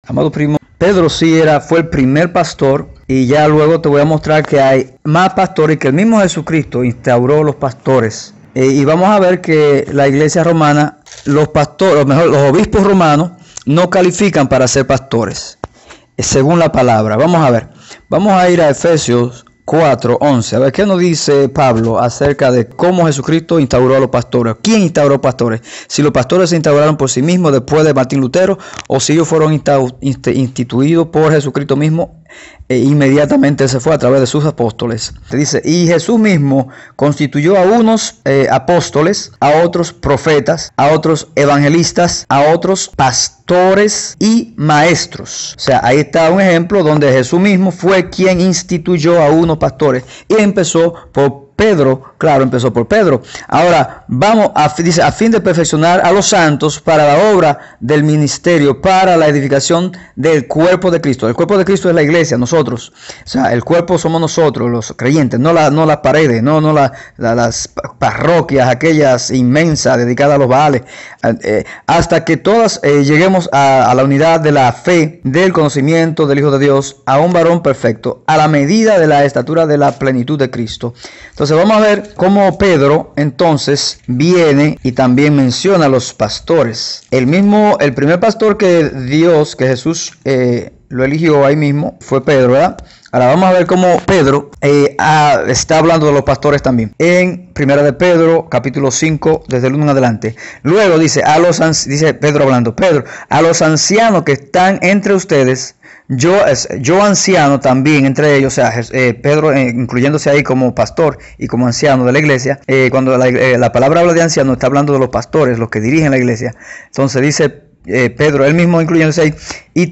Amado primo, Pedro sí fue el primer pastor, y ya luego te voy a mostrar que hay más pastores, que el mismo Jesucristo instauró los pastores. Y vamos a ver que la iglesia romana, los pastores, o mejor, los obispos romanos, no califican para ser pastores, según la palabra. Vamos a ver, vamos a ir a Efesios 4:11, a ver qué nos dice Pablo acerca de cómo Jesucristo instauró a los pastores. ¿Quién instauró pastores? Si los pastores se instauraron por sí mismos después de Martín Lutero, o si ellos fueron instituidos por Jesucristo mismo. Inmediatamente se fue a través de sus apóstoles. Se dice, y Jesús mismo constituyó a unos apóstoles, a otros profetas, a otros evangelistas, a otros pastores y maestros. O sea, ahí está un ejemplo donde Jesús mismo fue quien instituyó a unos pastores, y empezó por Pedro. Claro, empezó por Pedro. Ahora vamos dice, a fin de perfeccionar a los santos para la obra del ministerio, para la edificación del cuerpo de Cristo. El cuerpo de Cristo es la iglesia, nosotros. O sea, el cuerpo somos nosotros, los creyentes, no las paredes, no las parroquias, aquellas inmensas dedicadas a los Baales, hasta que todas lleguemos a la unidad de la fe, del conocimiento del Hijo de Dios, a un varón perfecto, a la medida de la estatura de la plenitud de Cristo. Entonces vamos a ver cómo Pedro entonces viene y también menciona a los pastores. El primer pastor que Jesús lo eligió ahí mismo fue Pedro, ¿verdad? Ahora vamos a ver cómo Pedro está hablando de los pastores también. En 1 de Pedro, capítulo 5, desde el 1 en adelante. Luego dice Pedro hablando, a los ancianos que están entre ustedes, yo anciano también entre ellos, o sea, Pedro incluyéndose ahí como pastor y como anciano de la iglesia. Cuando la palabra habla de anciano, está hablando de los pastores, los que dirigen la iglesia. Entonces dice Pedro, él mismo incluyéndose ahí, y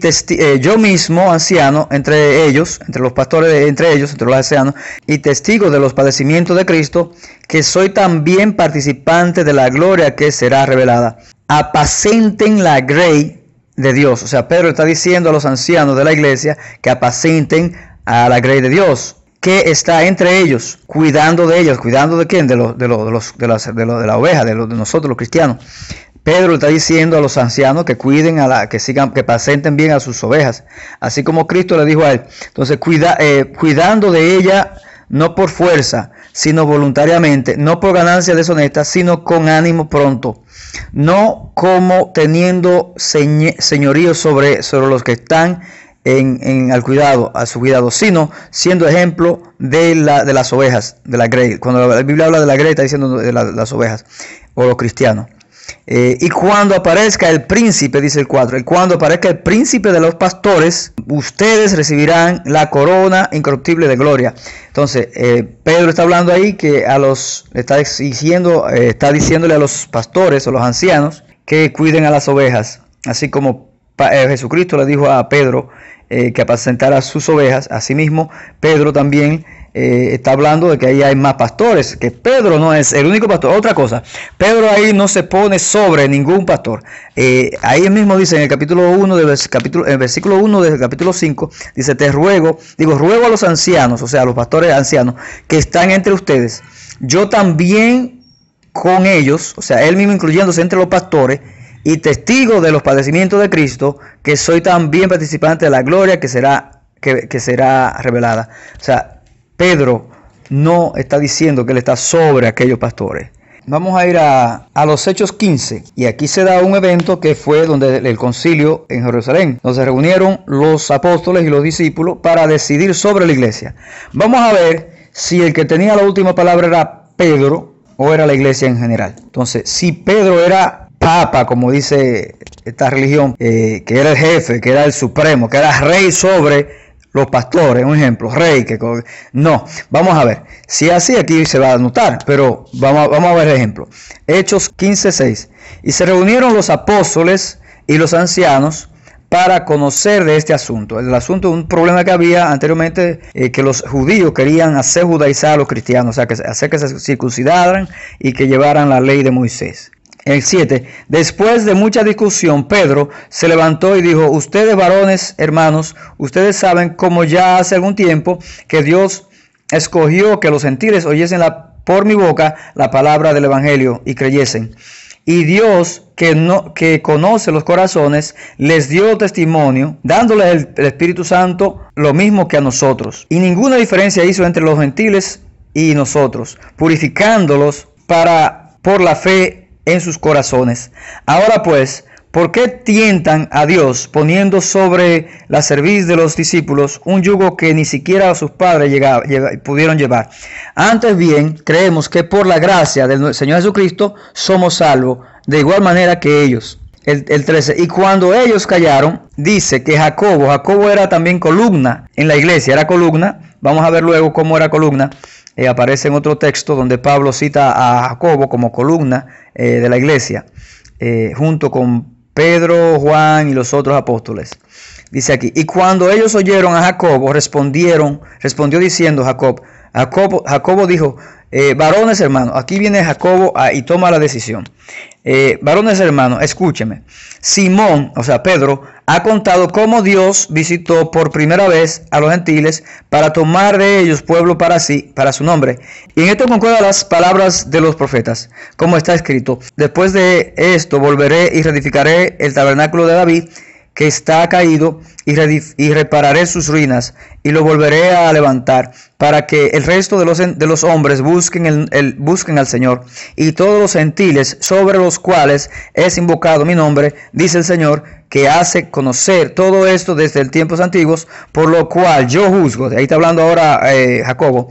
yo mismo anciano entre ellos, entre los pastores, entre los ancianos, y testigo de los padecimientos de Cristo, que soy también participante de la gloria que será revelada. Apacenten la grey de Dios. O sea, Pedro está diciendo a los ancianos de la iglesia que apacenten a la grey de Dios, que está entre ellos, cuidando de ellos. ¿Cuidando de quién? De la oveja, de nosotros los cristianos. Pedro está diciendo a los ancianos que cuiden que apacenten bien a sus ovejas, así como Cristo le dijo a él. Entonces, cuidando de ella, no por fuerza, sino voluntariamente, no por ganancia deshonesta, sino con ánimo pronto, no como teniendo señorío sobre los que están a su cuidado, sino siendo ejemplo de las ovejas, de la grey. Cuando la Biblia habla de la grey, está diciendo de las ovejas o los cristianos. Y cuando aparezca el príncipe, dice el 4, y cuando aparezca el príncipe de los pastores, ustedes recibirán la corona incorruptible de gloria. Entonces, Pedro está hablando ahí que está diciéndole a los pastores o los ancianos que cuiden a las ovejas, así como Jesucristo le dijo a Pedro que apacentara sus ovejas. Asimismo, Pedro también está hablando de que ahí hay más pastores, que Pedro no es el único pastor. Otra cosa, Pedro ahí no se pone sobre ningún pastor. Ahí mismo dice en el capítulo 1, el versículo 1 del capítulo 5, dice, ruego a los ancianos, o sea, a los pastores ancianos que están entre ustedes, yo también con ellos, o sea, él mismo incluyéndose entre los pastores, y testigo de los padecimientos de Cristo, que soy también participante de la gloria que será revelada. O sea, Pedro no está diciendo que él está sobre aquellos pastores. Vamos a ir a los Hechos 15, y aquí se da un evento que fue donde el concilio en Jerusalén, donde se reunieron los apóstoles y los discípulos para decidir sobre la iglesia. Vamos a ver si el que tenía la última palabra era Pedro o era la iglesia en general. Entonces, si Pedro era papa, como dice esta religión, que era el jefe, que era el supremo, que era rey sobre los pastores, un ejemplo, rey, no, vamos a ver, si es así aquí se va a notar, pero vamos a ver el ejemplo. Hechos 15:6, y se reunieron los apóstoles y los ancianos para conocer de este asunto. El asunto, un problema que había anteriormente, que los judíos querían hacer judaizar a los cristianos, o sea, hacer que se circuncidaran y que llevaran la ley de Moisés. El 7, después de mucha discusión, Pedro se levantó y dijo, ustedes varones, hermanos, ustedes saben como ya hace algún tiempo que Dios escogió que los gentiles oyesen por mi boca la palabra del evangelio y creyesen. Y Dios, que conoce los corazones, les dio testimonio, dándoles el Espíritu Santo lo mismo que a nosotros. Y ninguna diferencia hizo entre los gentiles y nosotros, purificándolos por la fe en sus corazones. Ahora pues, ¿por qué tientan a Dios poniendo sobre la cerviz de los discípulos un yugo que ni siquiera sus padres pudieron llevar? Antes bien, creemos que por la gracia del Señor Jesucristo somos salvos, de igual manera que ellos. El 13. Y cuando ellos callaron, dice que Jacobo era también columna en la iglesia, era columna. Vamos a ver luego cómo era columna. Aparece en otro texto donde Pablo cita a Jacobo como columna de la iglesia, junto con Pedro, Juan y los otros apóstoles. Dice aquí, y cuando ellos oyeron a Jacobo, respondió diciendo Jacobo dijo, varones hermanos, aquí viene Jacobo y toma la decisión. Varones hermanos, escúcheme. Simón, o sea Pedro, ha contado cómo Dios visitó por primera vez a los gentiles para tomar de ellos pueblo para sí, para su nombre. Y en esto concuerdan las palabras de los profetas, como está escrito: después de esto volveré y reedificaré el tabernáculo de David, que está caído, y repararé sus ruinas, y lo volveré a levantar, para que el resto de los hombres busquen al Señor, y todos los gentiles sobre los cuales es invocado mi nombre, dice el Señor, que hace conocer todo esto desde el tiempos antiguos, por lo cual yo juzgo, de ahí está hablando ahora Jacobo,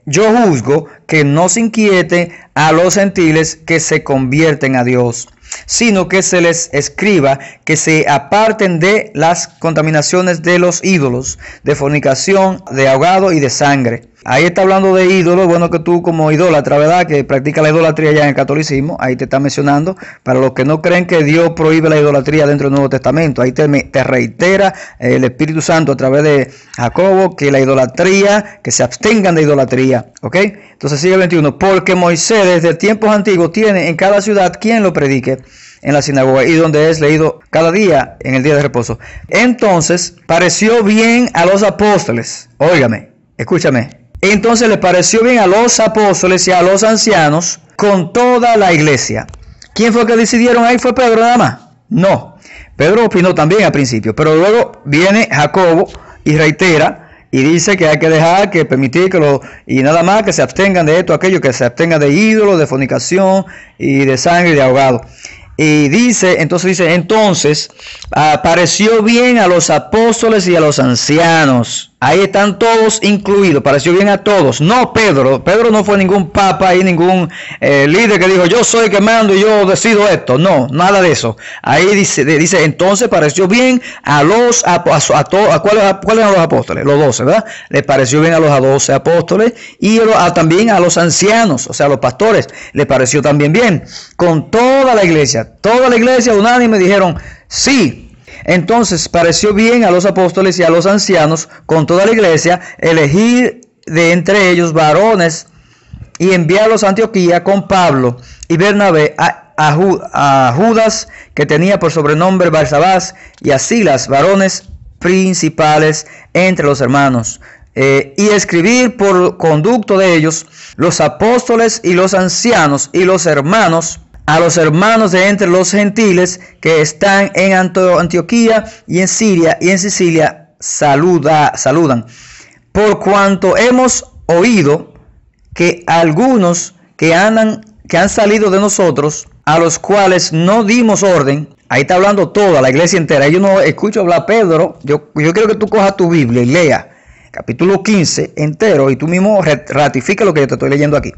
yo juzgo que no se inquiete a los gentiles que se convierten a Dios, sino que se les escriba que se aparten de las contaminaciones de los ídolos, de fornicación, de ahogado y de sangre. Ahí está hablando de ídolos. Bueno, que tú como idólatra, ¿verdad?, que practica la idolatría ya en el catolicismo, ahí te está mencionando, para los que no creen que Dios prohíbe la idolatría dentro del Nuevo Testamento, ahí te reitera el Espíritu Santo a través de Jacobo que la idolatría, que se abstengan de idolatría, ¿ok? Entonces sigue el 21, porque Moisés desde tiempos antiguos tiene en cada ciudad quien lo predique en la sinagoga y donde es leído cada día en el día de reposo. Entonces pareció bien a los apóstoles, óigame, escúchame. Entonces le pareció bien a los apóstoles y a los ancianos con toda la iglesia. ¿Quién fue que decidieron ahí? ¿Fue Pedro nada más? No. Pedro opinó también al principio, pero luego viene Jacobo y reitera y dice que hay que dejar, que permitir y nada más que se abstengan de esto, aquello, que se abstengan de ídolos, de fornicación y de sangre y de ahogado. Y entonces pareció bien a los apóstoles y a los ancianos. Ahí están todos incluidos, pareció bien a todos. No Pedro no fue ningún papa y ningún líder que dijo yo soy que mando y yo decido esto. No, nada de eso. Ahí dice entonces pareció bien a los ¿cuáles eran los apóstoles? Los 12, ¿verdad? Le pareció bien a los 12 apóstoles y también a los ancianos, o sea, a los pastores, le pareció también bien. Con toda la iglesia unánime dijeron sí. Entonces pareció bien a los apóstoles y a los ancianos con toda la iglesia elegir de entre ellos varones y enviarlos a Antioquía con Pablo y Bernabé, a Judas, que tenía por sobrenombre Barsabás, y a Silas, varones principales entre los hermanos, y escribir por conducto de ellos los apóstoles y los ancianos y los hermanos, a los hermanos de entre los gentiles que están en Antioquía y en Siria y en Sicilia saludan. Por cuanto hemos oído que algunos que han salido de nosotros, a los cuales no dimos orden, ahí está hablando toda la iglesia entera. Yo no escucho hablar a Pedro. Yo quiero que tú cojas tu Biblia y lea capítulo 15 entero y tú mismo ratifica lo que yo te estoy leyendo aquí.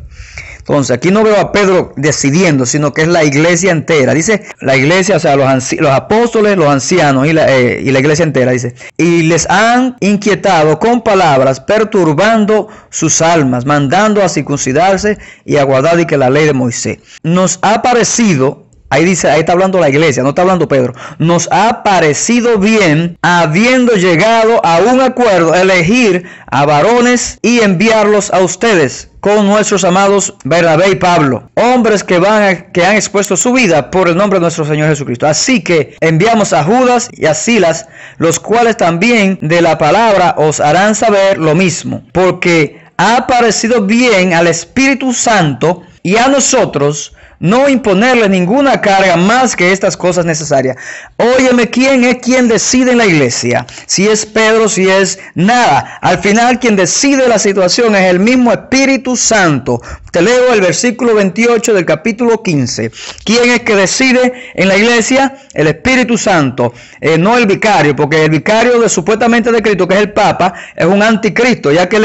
Entonces, aquí no veo a Pedro decidiendo, sino que es la iglesia entera. Dice la iglesia, o sea, los apóstoles, los ancianos y la iglesia entera, dice. Y les han inquietado con palabras, perturbando sus almas, mandando a circuncidarse y a guardar y que la ley de Moisés. Nos ha parecido, ahí está hablando la iglesia, no está hablando Pedro. Nos ha parecido bien, habiendo llegado a un acuerdo, elegir a varones y enviarlos a ustedes con nuestros amados Bernabé y Pablo, hombres que han expuesto su vida por el nombre de nuestro Señor Jesucristo. Así que enviamos a Judas y a Silas, los cuales también de la palabra os harán saber lo mismo, porque ha parecido bien al Espíritu Santo y a nosotros no imponerle ninguna carga más que estas cosas necesarias. Óyeme, ¿quién es quien decide en la iglesia? Si es Pedro, si es nada. Al final quien decide la situación es el mismo Espíritu Santo. Te leo el versículo 28 del capítulo 15. ¿Quién es que decide en la iglesia? El Espíritu Santo, no el vicario, porque el vicario supuestamente de Cristo, que es el Papa, es un anticristo, ya que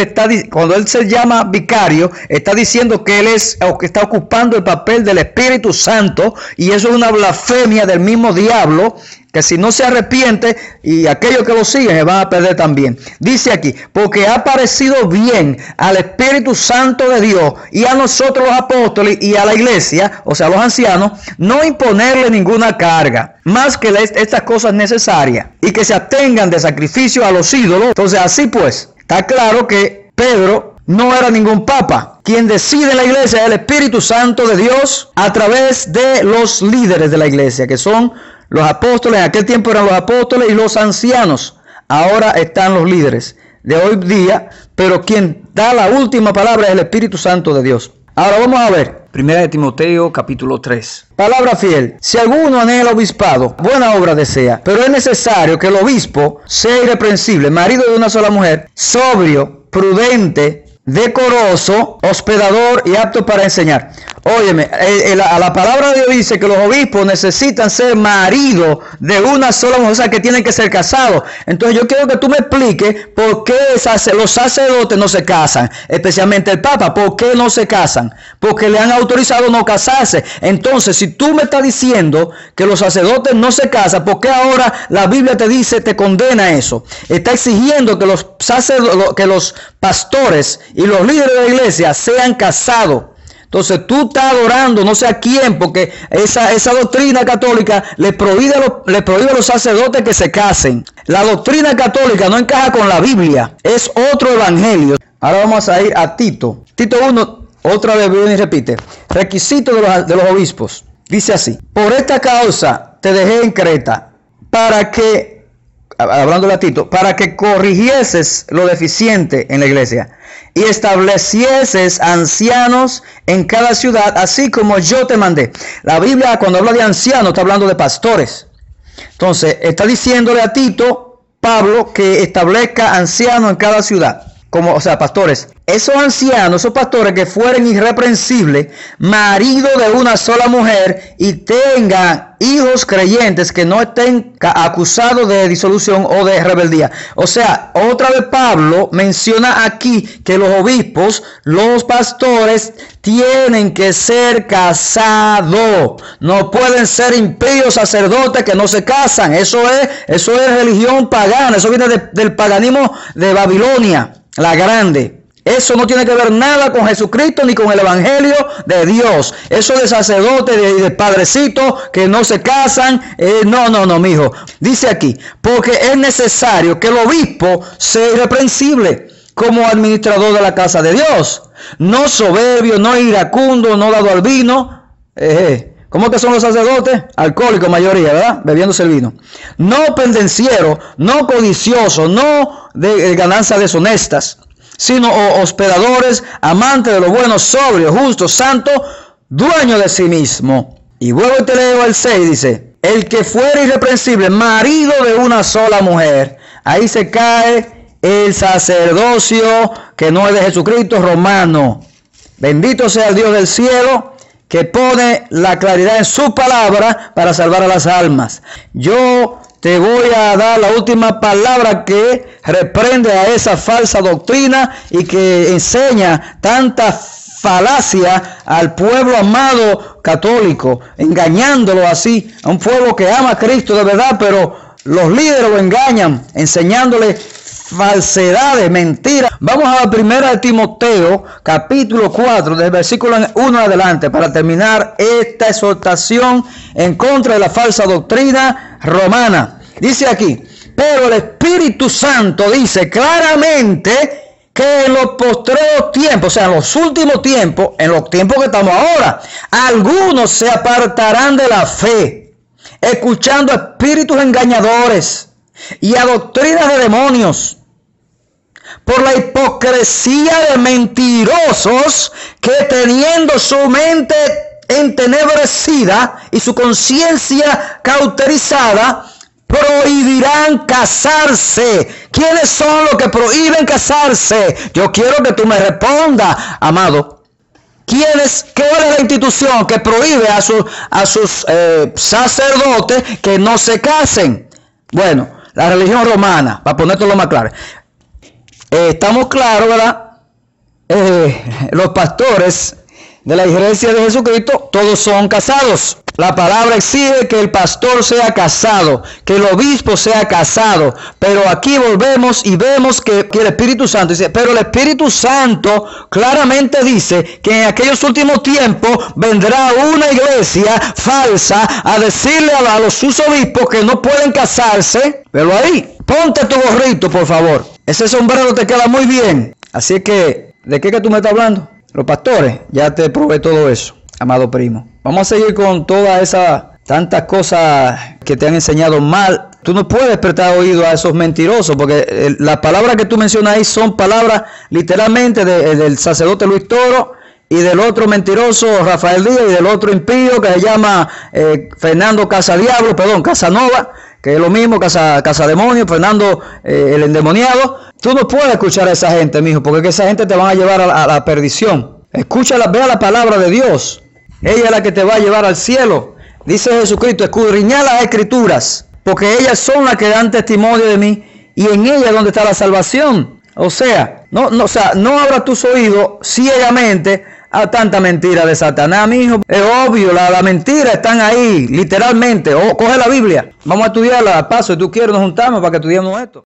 cuando él se llama vicario, está diciendo que él es, o que está ocupando el papel del Espíritu Santo, y eso es una blasfemia del mismo diablo, que si no se arrepiente, y aquellos que lo siguen se van a perder también. Dice aquí, porque ha parecido bien al Espíritu Santo de Dios y a nosotros los apóstoles y a la iglesia, o sea, los ancianos, no imponerle ninguna carga, más que estas cosas necesarias, y que se atengan de sacrificio a los ídolos. Entonces, así pues, está claro que Pedro no era ningún papa. Quien decide en la iglesia es el Espíritu Santo de Dios a través de los líderes de la iglesia, que son los apóstoles. En aquel tiempo eran los apóstoles y los ancianos. Ahora están los líderes de hoy día, pero quien da la última palabra es el Espíritu Santo de Dios. Ahora vamos a ver 1 de Timoteo capítulo 3. Palabra fiel. Si alguno anhela obispado, buena obra desea, pero es necesario que el obispo sea irreprensible, marido de una sola mujer, sobrio, prudente, decoroso, hospedador y apto para enseñar. Óyeme, la palabra de Dios dice que los obispos necesitan ser maridos de una sola mujer, o sea que tienen que ser casados. Entonces yo quiero que tú me expliques por qué los sacerdotes no se casan, especialmente el Papa. ¿Por qué no se casan? Porque le han autorizado no casarse. Entonces, si tú me estás diciendo que los sacerdotes no se casan, ¿por qué ahora la Biblia te dice, te condena eso? Está exigiendo que los sacerdotes, que los pastores y los líderes de la iglesia sean casados. Entonces tú estás adorando no sé a quién, porque esa doctrina católica le prohíbe a los sacerdotes que se casen. La doctrina católica no encaja con la Biblia, es otro evangelio. Ahora vamos a ir a Tito. Tito 1, otra vez viene y repite. Requisito de los obispos. Dice así: por esta causa te dejé en Creta, para que, hablándole a Tito, para que corrigieses lo deficiente en la iglesia y establecieses ancianos en cada ciudad, así como yo te mandé. La Biblia, cuando habla de ancianos, está hablando de pastores. Entonces, está diciéndole a Tito, Pablo, que establezca ancianos en cada ciudad. O sea, pastores. Esos ancianos, esos pastores que fueren irreprensibles, marido de una sola mujer, y tengan hijos creyentes que no estén acusados de disolución o de rebeldía. O sea, otra vez Pablo menciona aquí que los obispos, los pastores, tienen que ser casados. No pueden ser impíos sacerdotes que no se casan. Eso es religión pagana. Eso viene del paganismo de Babilonia la Grande. Eso no tiene que ver nada con Jesucristo ni con el Evangelio de Dios. Eso de sacerdotes y de padrecitos que no se casan. No, mijo. Dice aquí, porque es necesario que el obispo sea irreprensible como administrador de la casa de Dios. No soberbio, no iracundo, no dado al vino. ¿Cómo que son los sacerdotes? Alcohólicos mayoría, ¿verdad? Bebiéndose el vino. No pendenciero, no codicioso, no de ganancias deshonestas, sino hospedadores, amantes de lo bueno, sobrio, justo, santo, dueño de sí mismo. Y luego te leo el 6, dice, el que fuera irreprensible, marido de una sola mujer. Ahí se cae el sacerdocio que no es de Jesucristo, romano. Bendito sea el Dios del cielo, que pone la claridad en su palabra para salvar a las almas. Yo te voy a dar la última palabra que reprende a esa falsa doctrina y que enseña tanta falacia al pueblo amado católico, engañándolo así, a un pueblo que ama a Cristo de verdad, pero los líderes lo engañan, enseñándole falsedades, mentiras. Vamos a la 1 de Timoteo, capítulo 4, del versículo 1 adelante, para terminar esta exhortación en contra de la falsa doctrina romana. Dice aquí, pero el Espíritu Santo dice claramente que en los postreros tiempos, o sea, en los últimos tiempos, en los tiempos que estamos ahora, algunos se apartarán de la fe, escuchando a espíritus engañadores y a doctrinas de demonios, por la hipocresía de mentirosos que teniendo su mente entenebrecida y su conciencia cauterizada, prohibirán casarse. ¿Quiénes son los que prohíben casarse? Yo quiero que tú me respondas, amado. ¿Quiénes? ¿Qué es la institución que prohíbe a sus sacerdotes que no se casen? Bueno, la religión romana, para ponértelo más claro. Estamos claros, ¿verdad? Los pastores de la iglesia de Jesucristo, todos son casados. La palabra exige que el pastor sea casado, que el obispo sea casado. Pero aquí volvemos y vemos que el Espíritu Santo dice, pero el Espíritu Santo claramente dice que en aquellos últimos tiempos vendrá una iglesia falsa a decirle a los sus obispos que no pueden casarse. Pero ahí, ponte tu gorrito, por favor. Ese sombrero te queda muy bien. Así que, ¿de qué que tú me estás hablando? Los pastores, ya te probé todo eso, amado primo. Vamos a seguir con todas esas tantas cosas que te han enseñado mal. Tú no puedes prestar oído a esos mentirosos, porque las palabras que tú mencionas ahí son palabras literalmente del sacerdote Luis Toro y del otro mentiroso Rafael Díaz y del otro impío que se llama Fernando Casanova, que es lo mismo, Casademonio, Fernando el endemoniado. Tú no puedes escuchar a esa gente, mijo, porque esa gente te van a llevar a la perdición. Escúchala, vea la palabra de Dios. Ella es la que te va a llevar al cielo. Dice Jesucristo, escudriñad las escrituras, porque ellas son las que dan testimonio de mí, y en ellas es donde está la salvación. O sea, no abras tus oídos ciegamente a tanta mentira de Satanás, mi hijo. Es obvio, la mentira están ahí, literalmente. Coge la Biblia. Vamos a estudiarla a paso. Si tú quieres, nos juntamos para que estudiemos esto.